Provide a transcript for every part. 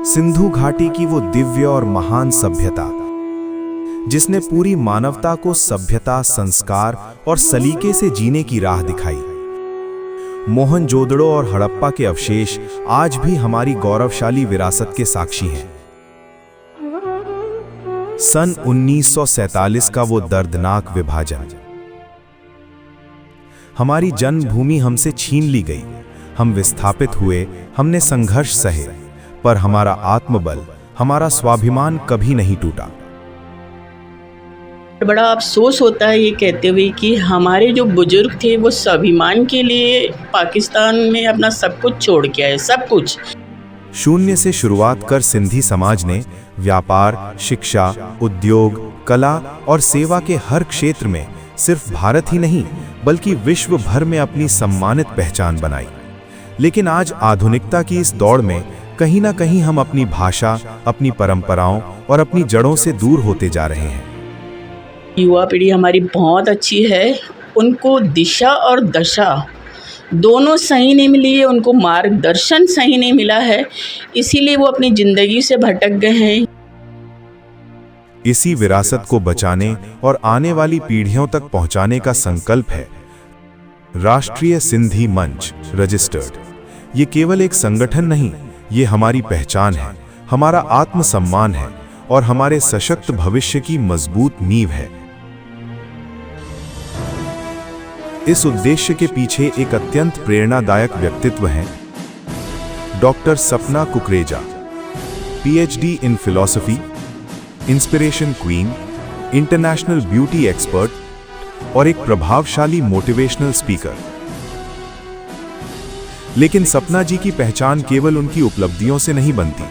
सिंधु घाटी की वो दिव्य और महान सभ्यता जिसने पूरी मानवता को सभ्यता, संस्कार और सलीके से जीने की राह दिखाई। मोहनजोदड़ो और हड़प्पा के अवशेष आज भी हमारी गौरवशाली विरासत के साक्षी हैं। सन 1947 का वो दर्दनाक विभाजन, हमारी जन्मभूमि हमसे छीन ली गई। हम विस्थापित हुए, हमने संघर्ष सहे, पर हमारा आत्मबल, हमारा स्वाभिमान कभी नहीं टूटा। बड़ा अफसोस होता है ये कहते हुए कि हमारे जो बुजुर्ग थे वो स्वाभिमान के लिए पाकिस्तान में अपना सब कुछ छोड़ के आए, सब कुछ। शून्य से शुरुआत कर सिंधी समाज ने व्यापार, शिक्षा, उद्योग, कला और सेवा के हर क्षेत्र में सिर्फ भारत ही नहीं बल्कि विश्व भर में अपनी सम्मानित पहचान बनाई। लेकिन आज आधुनिकता की इस दौड़ में कहीं ना कहीं हम अपनी भाषा, अपनी परंपराओं और अपनी जड़ों से दूर होते जा रहे हैं। युवा पीढ़ी हमारी बहुत अच्छी है, उनको दिशा और दशा दोनों सही नहीं मिली है, उनको मार्गदर्शन सही नहीं मिला है, इसीलिए वो अपनी जिंदगी से भटक गए हैं। इसी विरासत को बचाने और आने वाली पीढ़ियों तक पहुंचाने का संकल्प है राष्ट्रीय सिंधी मंच रजिस्टर्ड। ये केवल एक संगठन नहीं, ये हमारी पहचान है, हमारा आत्मसम्मान है और हमारे सशक्त भविष्य की मजबूत नींव है। इस उद्देश्य के पीछे एक अत्यंत प्रेरणादायक व्यक्तित्व हैं डॉक्टर सपना Kukreja, PhD in philosophy, inspiration queen, international beauty expert और एक प्रभावशाली मोटिवेशनल स्पीकर। लेकिन सपना जी की पहचान केवल उनकी उपलब्धियों से नहीं बनती,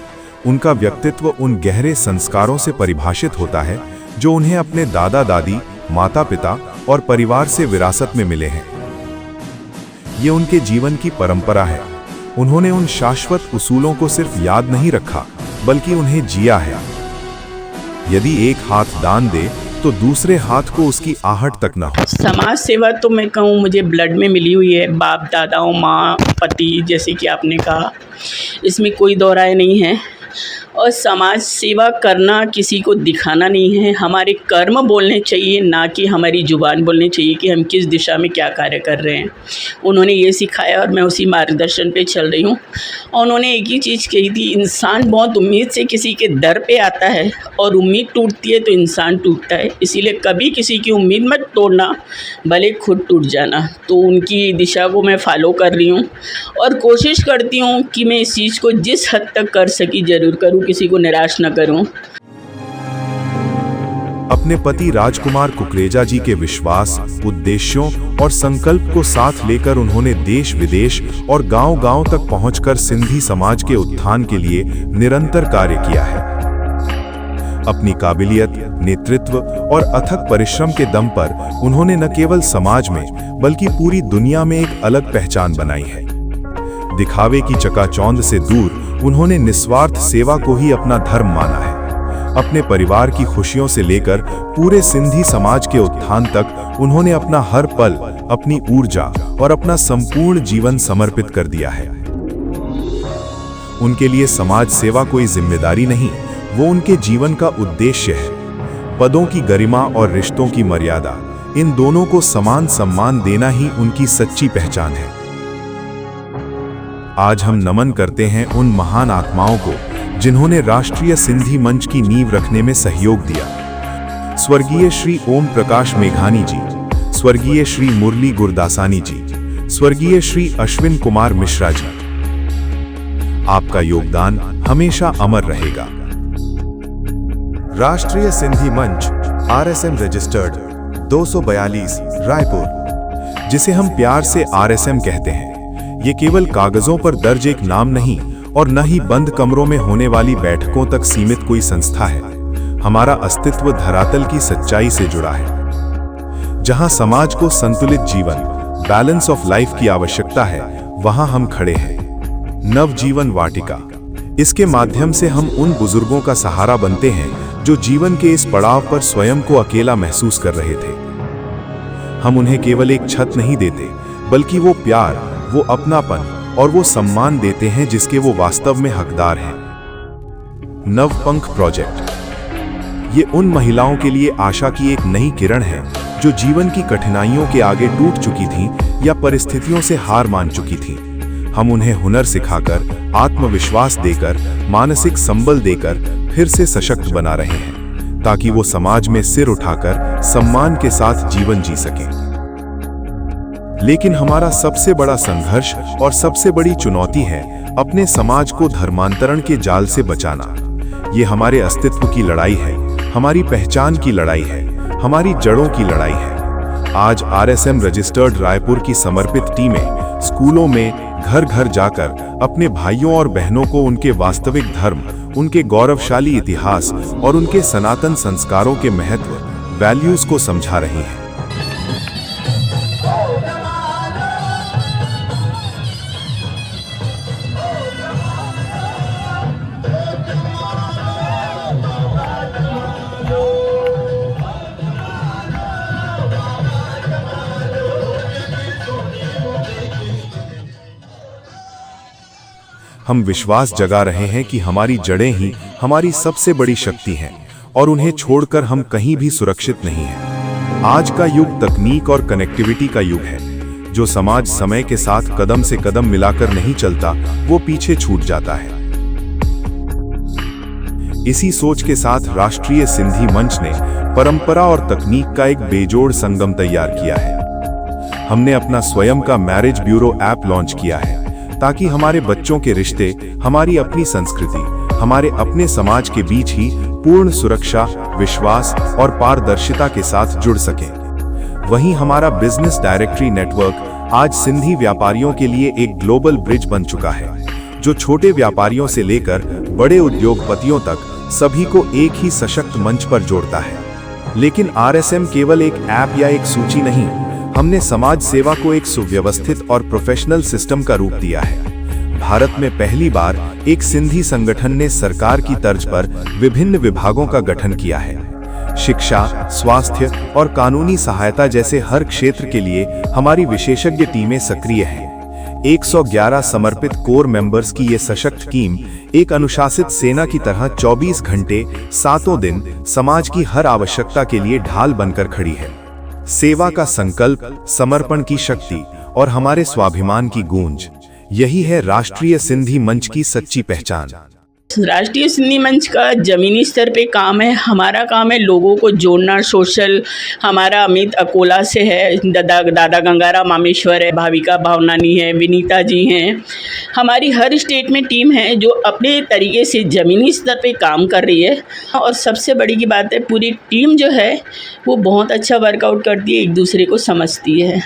उनका व्यक्तित्व उन गहरे संस्कारों से परिभाषित होता है जो उन्हें अपने दादा दादी, माता पिता और परिवार से विरासत में मिले हैं। ये उनके जीवन की परंपरा है। उन्होंने उन शाश्वत उसूलों को सिर्फ याद नहीं रखा बल्कि उन्हें जिया है। यदि एक हाथ दान दे तो दूसरे हाथ को उसकी आहट तक ना हो। समाज सेवा तो मैं कहूँ मुझे ब्लड में मिली हुई है, बाप दादाओं, माँ, पति, जैसे कि आपने कहा, इसमें कोई दो राय नहीं है। और समाज सेवा करना किसी को दिखाना नहीं है, हमारे कर्म बोलने चाहिए, ना कि हमारी जुबान बोलनी चाहिए कि हम किस दिशा में क्या कार्य कर रहे हैं। उन्होंने ये सिखाया और मैं उसी मार्गदर्शन पे चल रही हूँ। और उन्होंने एक ही चीज़ कही थी, इंसान बहुत उम्मीद से किसी के दर पे आता है और उम्मीद टूटती है तो इंसान टूटता है, इसीलिए कभी किसी की उम्मीद मत तोड़ना, भले खुद टूट जाना। तो उनकी दिशा को मैं फॉलो कर रही हूँ और कोशिश करती हूँ कि मैं इस चीज़ को जिस हद तक कर सकी ज़रूर करूँ, किसी को निराश न करूं। अपने पति राजकुमार कुकरेजा जी के विश्वास, उद्देश्यों और संकल्प को साथ लेकर उन्होंने देश विदेश और गांव-गांव तक पहुंचकर सिंधी समाज के उत्थान के लिए निरंतर कार्य किया है। अपनी काबिलियत, नेतृत्व और अथक परिश्रम के दम पर उन्होंने न केवल समाज में बल्कि पूरी दुनिया में एक अलग पहचान बनाई है। दिखावे की चकाचौंध से दूर उन्होंने निस्वार्थ सेवा को ही अपना धर्म माना है। अपने परिवार की खुशियों से लेकर पूरे सिंधी समाज के उत्थान तक उन्होंने अपना हर पल, अपनी ऊर्जा और अपना संपूर्ण जीवन समर्पित कर दिया है। उनके लिए समाज सेवा कोई जिम्मेदारी नहीं, वो उनके जीवन का उद्देश्य है। पदों की गरिमा और रिश्तों की मर्यादा, इन दोनों को समान सम्मान देना ही उनकी सच्ची पहचान है। आज हम नमन करते हैं उन महान आत्माओं को जिन्होंने राष्ट्रीय सिंधी मंच की नींव रखने में सहयोग दिया। स्वर्गीय श्री ओम प्रकाश मेघानी जी, स्वर्गीय श्री मुरली गुरदासानी जी, स्वर्गीय श्री अश्विन कुमार मिश्रा जी। आपका योगदान हमेशा अमर रहेगा। राष्ट्रीय सिंधी मंच RSM रजिस्टर्ड 242 रायपुर, जिसे हम प्यार से RSM कहते हैं, ये केवल कागजों पर दर्ज एक नाम नहीं और न ही बंद कमरों में होने वाली बैठकों तक सीमित कोई संस्था है। हमारा अस्तित्व धरातल की सच्चाई से जुड़ा है। जहां समाज को संतुलित जीवन, बैलेंस ऑफ लाइफ की आवश्यकता है, वहां हम खड़े हैं। नवजीवन वाटिका, इसके माध्यम से हम उन बुजुर्गों का सहारा बनते हैं जो जीवन के इस पड़ाव पर स्वयं को अकेला महसूस कर रहे थे। हम उन्हें केवल एक छत नहीं देते बल्कि वो प्यार, वो अपनापन और वो सम्मान देते हैं जिसके वो वास्तव में हकदार हैं। नवपंख प्रोजेक्ट। ये उन महिलाओं के लिए आशा की एक नई किरण है जो जीवन की कठिनाइयों के आगे टूट चुकी थीं या परिस्थितियों से हार मान चुकी थीं। हम उन्हें हुनर सिखाकर, आत्मविश्वास देकर, मानसिक संबल देकर फिर से सशक्त बना रहे हैं ताकि वो समाज में सिर उठाकर सम्मान के साथ जीवन जी सकें। लेकिन हमारा सबसे बड़ा संघर्ष और सबसे बड़ी चुनौती है अपने समाज को धर्मांतरण के जाल से बचाना। ये हमारे अस्तित्व की लड़ाई है, हमारी पहचान की लड़ाई है, हमारी जड़ों की लड़ाई है। आज RSM रजिस्टर्ड रायपुर की समर्पित टीमें स्कूलों में घर घर जाकर अपने भाइयों और बहनों को उनके वास्तविक धर्म, उनके गौरवशाली इतिहास और उनके सनातन संस्कारों के महत्व, वैल्यूज को समझा रही हैं। हम विश्वास जगा रहे हैं कि हमारी जड़ें ही हमारी सबसे बड़ी शक्ति हैं और उन्हें छोड़कर हम कहीं भी सुरक्षित नहीं हैं। आज का युग तकनीक और कनेक्टिविटी का युग है। जो समाज समय के साथ कदम से कदम मिलाकर नहीं चलता, वो पीछे छूट जाता है। इसी सोच के साथ राष्ट्रीय सिंधी मंच ने परंपरा और तकनीक का एक बेजोड़ संगम तैयार किया है। हमने अपना स्वयं का मैरिज ब्यूरो ऐप लॉन्च किया है ताकि हमारे बच्चों के रिश्ते, हमारी अपनी संस्कृति, हमारे अपने समाज के बीच ही पूर्ण सुरक्षा, विश्वास और पारदर्शिता के साथ जुड़ सकें। वहीं हमारा बिजनेस डायरेक्टरी नेटवर्क आज सिंधी व्यापारियों के लिए एक ग्लोबल ब्रिज बन चुका है, जो छोटे व्यापारियों से लेकर बड़े उद्योगपतियों तक सभी को एक ही सशक्त मंच पर जोड़ता है। लेकिन RSM केवल एक ऐप या एक सूची नहीं, हमने समाज सेवा को एक सुव्यवस्थित और प्रोफेशनल सिस्टम का रूप दिया है। भारत में पहली बार एक सिंधी संगठन ने सरकार की तर्ज पर विभिन्न विभागों का गठन किया है। शिक्षा, स्वास्थ्य और कानूनी सहायता जैसे हर क्षेत्र के लिए हमारी विशेषज्ञ टीमें सक्रिय हैं। 111 समर्पित कोर मेंबर्स की ये सशक्त टीम एक अनुशासित सेना की तरह 24 घंटे, 7 दिन समाज की हर आवश्यकता के लिए ढाल बनकर खड़ी है। सेवा का संकल्प, समर्पण की शक्ति और हमारे स्वाभिमान की गूंज, यही है राष्ट्रीय सिंधी मंच की सच्ची पहचान। राष्ट्रीय सिंधी मंच का जमीनी स्तर पे काम है। हमारा काम है लोगों को जोड़ना, सोशल। हमारा अमित अकोला से है, दादा गंगाराम मामेश्वर है, भाविका भावनानी है, विनीता जी हैं। हमारी हर स्टेट में टीम है जो अपने तरीके से ज़मीनी स्तर पे काम कर रही है। और सबसे बड़ी की बात है, पूरी टीम जो है वो बहुत अच्छा वर्कआउट करती है, एक दूसरे को समझती है।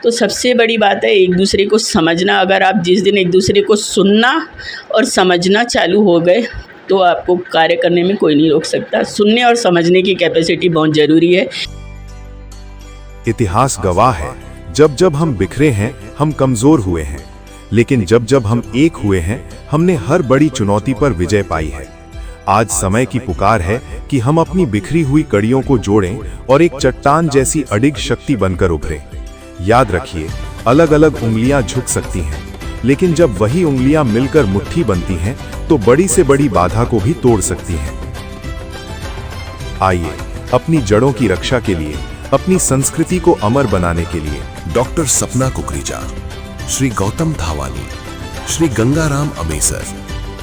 तो सबसे बड़ी बात है एक दूसरे को समझना। अगर आप जिस दिन एक दूसरे को सुनना और समझना चालू हो गए तो आपको कार्य करने में कोई नहीं रोक सकता। सुनने और समझने की कैपेसिटी बहुत ज़रूरी है। इतिहास गवाह है, जब जब हम बिखरे हैं हम कमजोर हुए हैं, लेकिन जब जब हम एक हुए हैं हमने हर बड़ी चुनौती पर विजय पाई है। आज समय की पुकार है कि हम अपनी बिखरी हुई कड़ियों को जोड़ें और एक चट्टान जैसी अडिग शक्ति बनकर उभरें। याद रखिए, अलग अलग उंगलियां झुक सकती हैं, लेकिन जब वही उंगलियां मिलकर मुट्ठी बनती हैं तो बड़ी से बड़ी बाधा को भी तोड़ सकती हैं। आइए अपनी जड़ों की रक्षा के लिए, अपनी संस्कृति को अमर बनाने के लिए डॉक्टर सपना कुकरेजा, श्री गौतम धावानी, श्री गंगाराम अमेसर,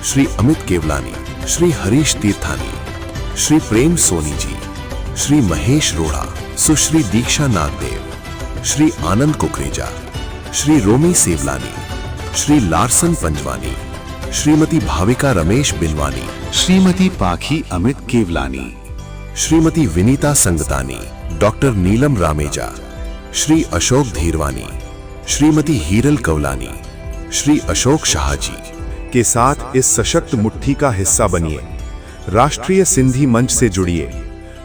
श्री अमित केवलानी, श्री हरीश तीर्थानी, श्री प्रेम सोनी जी, श्री महेश रोड़ा, सुश्री दीक्षा नागदेव, श्री आनंद कुकरेजा, श्री रोमी सेवलानी, श्री लार्सन पंजवानी, श्रीमती भाविका रमेश बिनवानी, श्रीमती पाखी अमित केवलानी, श्रीमती विनीता संगतानी, डॉक्टर नीलम रामेजा, श्री अशोक धीरवानी, श्रीमती हीरल कवलानी, श्री अशोक शाहजी के साथ इस सशक्त मुट्ठी का हिस्सा बनिए। राष्ट्रीय सिंधी मंच से जुड़िए।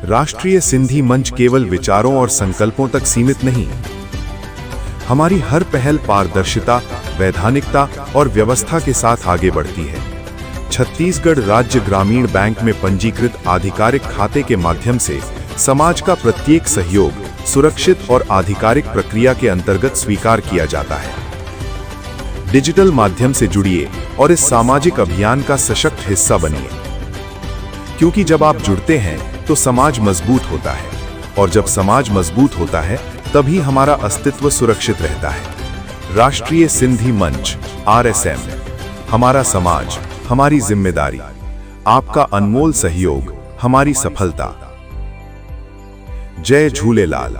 राष्ट्रीय सिंधी मंच केवल विचारों और संकल्पों तक सीमित नहीं, हमारी हर पहल पारदर्शिता, वैधानिकता और व्यवस्था के साथ आगे बढ़ती है। छत्तीसगढ़ राज्य ग्रामीण बैंक में पंजीकृत आधिकारिक खाते के माध्यम से समाज का प्रत्येक सहयोग सुरक्षित और आधिकारिक प्रक्रिया के अंतर्गत स्वीकार किया जाता है। डिजिटल माध्यम से जुड़िए और इस सामाजिक अभियान का सशक्त हिस्सा बनिए। क्योंकि जब आप जुड़ते हैं तो समाज मजबूत होता है, और जब समाज मजबूत होता है तभी हमारा अस्तित्व सुरक्षित रहता है। राष्ट्रीय सिंधी मंच RSM, हमारा समाज, हमारी जिम्मेदारी, आपका अनमोल सहयोग, हमारी सफलता। जय झूलेलाल।